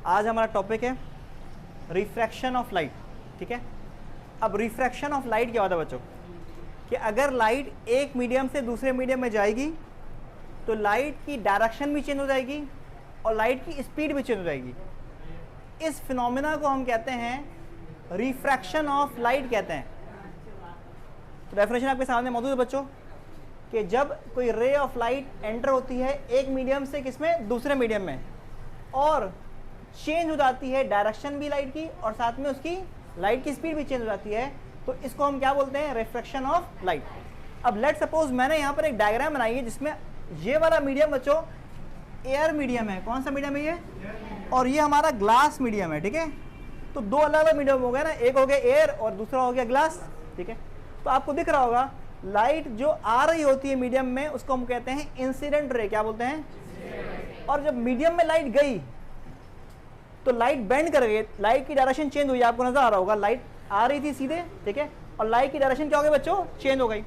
आज हमारा टॉपिक है रिफ्रैक्शन ऑफ लाइट। ठीक है, अब रिफ्रैक्शन ऑफ लाइट क्या होता है बच्चों, कि अगर लाइट एक मीडियम से दूसरे मीडियम में जाएगी तो लाइट की डायरेक्शन भी चेंज हो जाएगी और लाइट की स्पीड भी चेंज हो जाएगी। इस फिनोमेना को हम कहते हैं रिफ्रैक्शन ऑफ लाइट कहते हैं। तो डेफिनेशन आपके सामने मौजूद है बच्चों, कि जब कोई रे ऑफ लाइट एंटर होती है एक मीडियम से किसमें, दूसरे मीडियम में, और चेंज हो जाती है डायरेक्शन भी लाइट की और साथ में उसकी लाइट की स्पीड भी चेंज हो जाती है, तो इसको हम क्या बोलते हैं, रिफ्रैक्शन ऑफ लाइट। अब लेट सपोज मैंने यहाँ पर एक डायग्राम बनाई है जिसमें ये वाला मीडियम बच्चों एयर मीडियम है। कौन सा मीडियम है ये, और ये हमारा ग्लास मीडियम है। ठीक है, तो दो अलग अलग मीडियम हो गए ना, एक हो गया एयर और दूसरा हो गया ग्लास। ठीक है, तो आपको दिख रहा होगा लाइट जो आ रही होती है मीडियम में उसको हम कहते हैं इंसिडेंट रे। क्या बोलते हैं, और जब मीडियम में लाइट गई तो लाइट बेंड कर गई, लाइट की डायरेक्शन चेंज हुई। आपको नजर आ रहा होगा लाइट आ रही थी सीधे, ठीक है, और लाइट की डायरेक्शन क्या हो गई बच्चों, चेंज हो गई।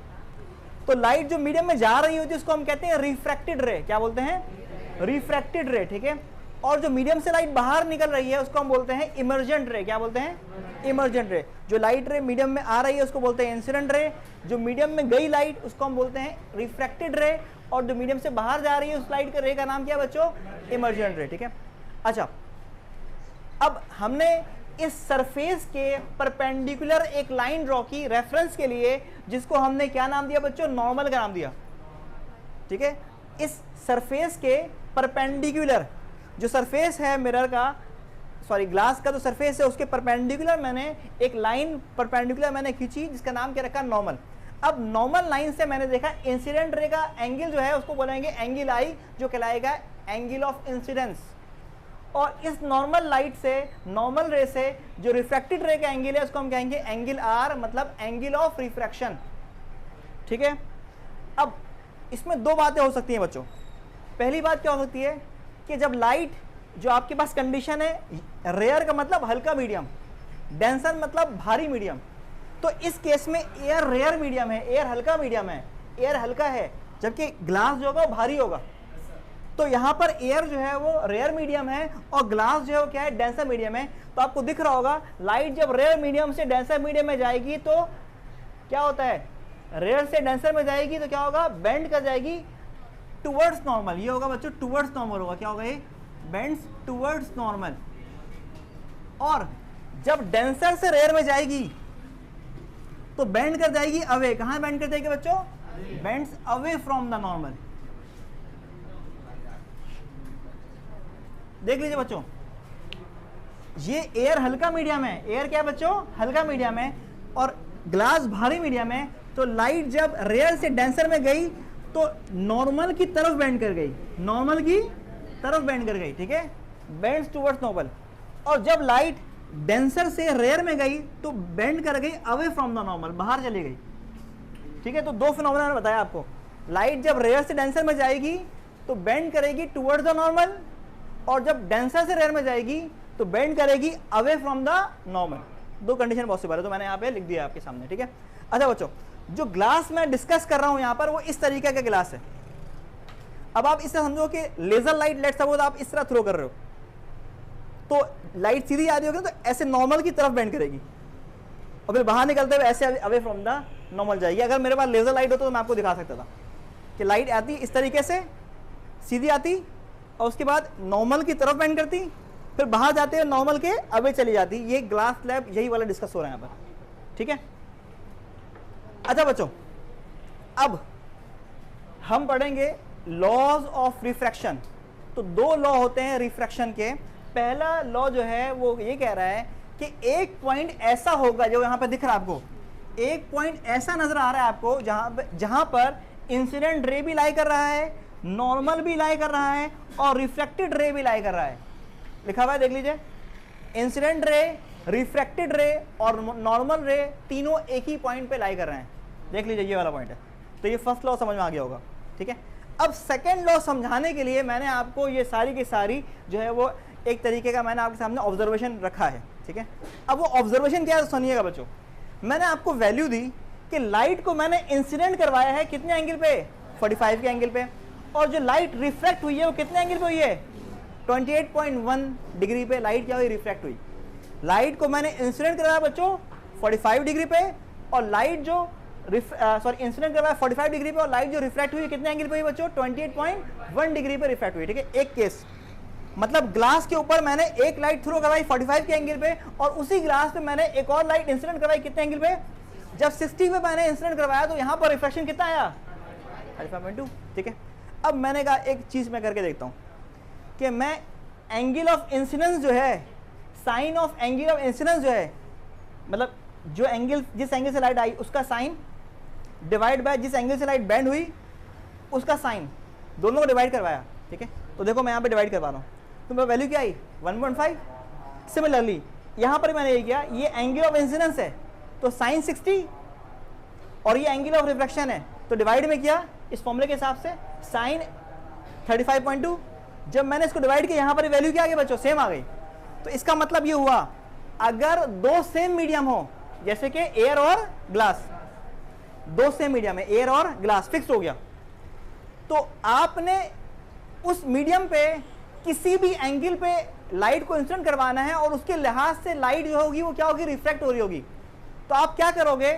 तो लाइट जो मीडियम में जा रही होती है उसको हम कहते हैं रिफ्रैक्टेड रे। क्या बोलते हैं, रिफ्रैक्टेड रे। ठीक है, और जो मीडियम से लाइट बाहर निकल रही है उसको हम बोलते हैं इमर्जेंट रे। क्या बोलते हैं, इमर्जेंट रे। जो लाइट रे मीडियम में आ रही है उसको बोलते हैं इंसिडेंट रे, जो मीडियम में गई लाइट उसको हम बोलते हैं रिफ्रैक्टेड रे, और जो मीडियम से बाहर जा रही है उस लाइट के रे का नाम क्या है बच्चों, इमर्जेंट रे। ठीक है, अच्छा, अब हमने इस सरफेस के परपेंडिकुलर एक लाइन ड्रॉ की रेफरेंस के लिए, जिसको हमने क्या नाम दिया बच्चों, नॉर्मल का नाम दिया। ठीक है, इस सरफेस के परपेंडिकुलर, जो सरफेस है मिरर का, सॉरी ग्लास का जो सरफेस है उसके परपेंडिकुलर मैंने एक लाइन परपेंडिकुलर मैंने खींची जिसका नाम क्या रखा, नॉर्मल। अब नॉर्मल लाइन से मैंने देखा इंसिडेंट रे का एंगल जो है उसको बोलेंगे एंगल आई, जो कहलाएगा एंगल ऑफ इंसिडेंस। और इस नॉर्मल लाइट से, नॉर्मल रे से जो रिफ्रैक्टेड रे का एंगल है उसको हम कहेंगे एंगल आर, मतलब एंगल ऑफ रिफ्रैक्शन। ठीक है, अब इसमें दो बातें हो सकती हैं बच्चों। पहली बात क्या हो सकती है कि जब लाइट, जो आपके पास कंडीशन है, रेयर का मतलब हल्का मीडियम, डेंसर मतलब भारी मीडियम, तो इस केस में एयर रेयर मीडियम है, एयर हल्का मीडियम है, एयर हल्का है, जबकि ग्लास जो होगा वो भारी होगा। तो यहाँ पर एयर जो है वो रेयर मीडियम है और ग्लास जो है वो क्या है, डेंसर मीडियम है। तो आपको दिख रहा होगा लाइट जब रेयर मीडियम से डेंसर मीडियम में जाएगी तो क्या होता है, रेयर से डेंसर में जाएगी तो क्या होगा, बेंड कर जाएगी टुवर्ड्स नॉर्मल। ये होगा बच्चों टुवर्ड्स नॉर्मल होगा। क्या होगा ये, बेंड्स टुवर्ड्स नॉर्मल। और जब डेंसर से रेयर में जाएगी तो बेंड कर जाएगी अवे। कहां बेंड कर जाएगी बच्चों, bends away from the normal. देख लीजिए बच्चों, ये एयर हल्का मीडियम है, एयर क्या है बच्चों, हल्का मीडियम है, और ग्लास भारी मीडियम है। तो लाइट जब रेयर से डेंसर में गई तो नॉर्मल की तरफ बेंड कर गई, नॉर्मल की तरफ बेंड कर गई। ठीक है, बेंड्स टुवर्ड्स नॉर्मल। और जब लाइट डेंसर से रेयर में गई तो बेंड कर गई अवे फ्रॉम द नॉर्मल, बाहर चली गई। ठीक है, तो दो फिनोमेना मैंने बताया आपको। लाइट जब रेयर से डेंसर में जाएगी तो बेंड करेगी टुवर्ड्स द नॉर्मल, और जब डेंसर से रेयर में जाएगी तो बेंड करेगी अवे फ्रॉम द नॉर्मल। दो कंडीशन पॉसिबल है, तो मैंने यहाँ पे लिख दिया आपके सामने। ठीक है, अच्छा बच्चों, जो ग्लास मैं डिस्कस कर रहा हूं यहाँ पर वो इस तरीके का ग्लास है। अब आप इससे समझो कि लेजर लाइट, लेट सपोज आप इस तरह थ्रो कर रहे हो तो लाइट सीधी आ रही होगी तो ऐसे नॉर्मल की तरफ बेंड करेगी और फिर बाहर निकलते हुए ऐसे अवे फ्रॉम द नॉर्मल जाएगी। अगर मेरे पास लेजर लाइट होता तो मैं आपको दिखा सकता था कि लाइट आती इस तरीके से सीधी आती और उसके बाद नॉर्मल की तरफ बेंड करती, फिर बाहर जाते हुए नॉर्मल के अवे चली जाती। ये ग्लास स्लैब यही वाला डिस्कस हो रहा है यहाँ पर। ठीक है, अच्छा बच्चों, अब हम पढ़ेंगे लॉज ऑफ रिफ्रैक्शन। तो दो लॉ होते हैं रिफ्रैक्शन के। पहला लॉ जो है वो ये कह रहा है कि एक पॉइंट ऐसा होगा, जो यहाँ पे दिख रहा है आपको, एक पॉइंट ऐसा नजर आ रहा है आपको जहां पर इंसिडेंट रे भी लाई कर रहा है, नॉर्मल भी लाई कर रहा है और रिफ्लेक्टेड रे भी लाई कर रहा है। लिखा हुआ है, देख लीजिए, इंसिडेंट रे, रिफ्रैक्टेड रे और नॉर्मल रे तीनों एक ही पॉइंट पे लाई कर रहे हैं। देख लीजिए, ये वाला पॉइंट है। तो ये फर्स्ट लॉ समझ में आ गया होगा। ठीक है, अब सेकेंड लॉ समझाने के लिए मैंने आपको ये सारी की सारी जो है वो एक तरीके का मैंने आपके सामने ऑब्जर्वेशन रखा है। ठीक है, अब वो ऑब्जर्वेशन क्या है सुनिएगा बच्चों। मैंने आपको वैल्यू दी कि लाइट को मैंने इंसिडेंट करवाया है कितने एंगल पे, 45 के एंगल पे, और जो लाइट रिफ्रैक्ट हुई है वो कितने एंगल पे हुई है, 28.1 डिग्री पे लाइट क्या हुई, रिफ्रैक्ट हुई। लाइट को मैंने इंसिडेंट करवाया बच्चों 45 डिग्री पे, और लाइट जो इंसिडेंट करवाया 45 डिग्री पे, और लाइट जो रिफ्रैक्ट हुई कितने एंगल पे हुई बच्चों, 28.1 डिग्री पे रिफ्रैक्ट हुई। ठीक है, एक केस मतलब ग्लास के ऊपर मैंने एक लाइट थ्रो करवाई 45 के एंगल पे, और उसी ग्लास पे मैंने एक और लाइट इंसिडेंट करवाई कितने एंगल पे, जब 60 पे मैंने इंसिडेंट करवाया तो यहां पर रिफ्लेक्शन कितना आया, 35.2। ठीक है, अब मैंने कहा एक चीज मैं करके देखता हूं कि मैं एंगल ऑफ इंसिडेंस जो है, sine of angle of incidence जो है, मतलब जो एंगल जिस एंगल से लाइट आई उसका साइन डिवाइड बाय जिस एंगल से लाइट बेंड हुई उसका साइन, दोनों को डिवाइड करवाया। ठीक है, तो देखो मैं यहाँ पे डिवाइड करवा रहा हूँ, तो मेरा वैल्यू क्या आई 1.5। सिमिलरली यहाँ पर मैंने ये किया, ये एंगल ऑफ इंसिडेंस है तो साइन 60, और ये एंगल ऑफ रिफ्लेक्शन है तो डिवाइड में किया इस फॉर्मूले के हिसाब से साइन 35.2। जब मैंने इसको डिवाइड किया यहाँ पर वैल्यू क्या आ गई बच्चों, सेम आ गई। तो इसका मतलब ये हुआ अगर दो सेम मीडियम हो, जैसे कि एयर और ग्लास, दो सेम मीडियम है एयर और ग्लास, फिक्स हो गया, तो आपने उस मीडियम पे किसी भी एंगल पे लाइट को इंसिडेंट करवाना है और उसके लिहाज से लाइट जो होगी वो क्या होगी, रिफ्लेक्ट हो रही होगी। तो आप क्या करोगे,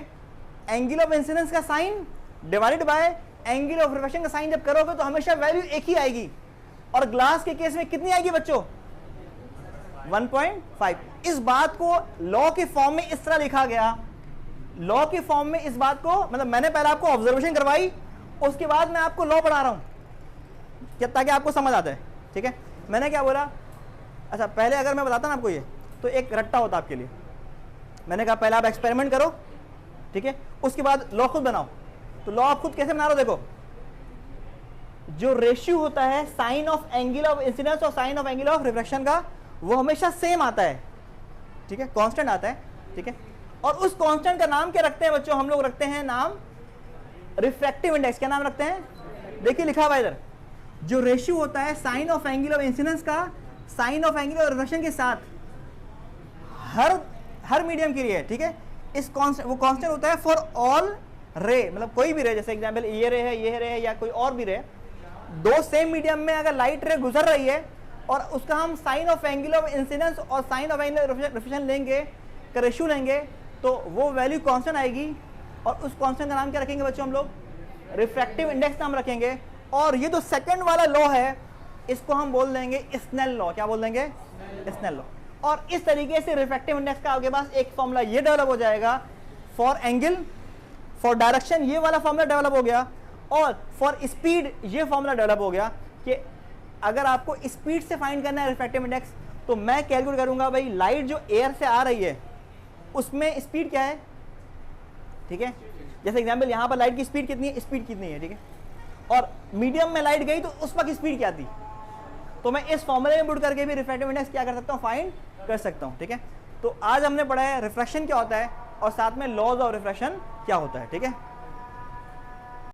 एंगल ऑफ इंसिडेंस का sine divided by angle of reflection का साइन जब करोगे तो हमेशा वैल्यू एक ही आएगी, और ग्लास के केस में कितनी आएगी बच्चों, 1.5। इस बात को लॉ के फॉर्म में इस तरह लिखा गया, लॉ के फॉर्म में इस बात को, मतलब मैंने पहले आपको ऑब्जर्वेशन करवाई, उसके बाद मैं आपको लॉ पढ़ा रहा हूं ताकि आपको समझ आता है। ठीक है, मैंने क्या बोला, अच्छा पहले अगर मैं बताता ना आपको ये, तो एक रट्टा होता आपके लिए। मैंने कहा पहले आप एक्सपेरिमेंट करो, ठीक है, उसके बाद लॉ खुद बनाओ। तो लॉ आप खुद कैसे बना रहे हो, देखो जो रेशियो होता है sine of angle of incidence और sine of angle of reflection का, वो हमेशा सेम आता है। ठीक है, कांस्टेंट आता है। ठीक है, और उस कांस्टेंट का नाम क्या रखते हैं बच्चों, हम लोग रखते हैं नाम रिफ्रैक्टिव इंडेक्स। क्या नाम रखते हैं, देखिए लिखा हुआ इधर, जो रेशियो होता है sine of angle of incidence का sine of angle of reflection के साथ हर मीडियम के लिए। ठीक है, इस कांस्टेंट, वो कांस्टेंट होता है फॉर ऑल रे, मतलब कोई भी रे, जैसे एग्जांपल ये रे है, ये रे है, या कोई और भी रे, दो सेम मीडियम में अगर लाइट रे गुजर रही है और उसका हम sine of angle of incidence और sine of angle of reflection लेंगे, का रेशियो लेंगे, तो वो वैल्यू कांस्टेंट आएगी, और उस कांस्टेंट का नाम क्या रखेंगे बच्चों हम लोग, रिफ्रैक्टिव इंडेक्स नाम रखेंगे। और ये जो सेकंड वाला लॉ है इसको हम बोल देंगे स्नेल लॉ। क्या बोल देंगे, स्नेल लॉ। और इस तरीके से रिफ्रैक्टिव इंडेक्स का आपके पास एक फॉर्मूला ये डेवलप हो जाएगा, फॉर एंगल, फॉर डायरेक्शन ये वाला फॉर्मूला डेवलप हो गया, और फॉर स्पीड ये फॉर्मूला डेवलप हो गया कि अगर आपको स्पीड से फाइंड करना है रिफ्रैक्टिव इंडेक्स, तो मैं कैलकुलेट करूंगा भाई लाइट जो एयर से आ रही है उसमें स्पीड क्या है। ठीक है, जैसे एग्जांपल यहां पर लाइट की स्पीड कितनी है, स्पीड कितनी है। ठीक है, और मीडियम में लाइट गई तो उस वक्त स्पीड क्या थी, तो मैं इस फॉर्मूले में पुट करके भी रिफ्रैक्टिव इंडेक्स क्या कर सकता हूं, फाइंड कर सकता हूं। ठीक है, तो आज हमने पढ़ा है रिफ्रैक्शन क्या होता है और साथ में लॉज ऑफ रिफ्रैक्शन क्या होता है। ठीक है।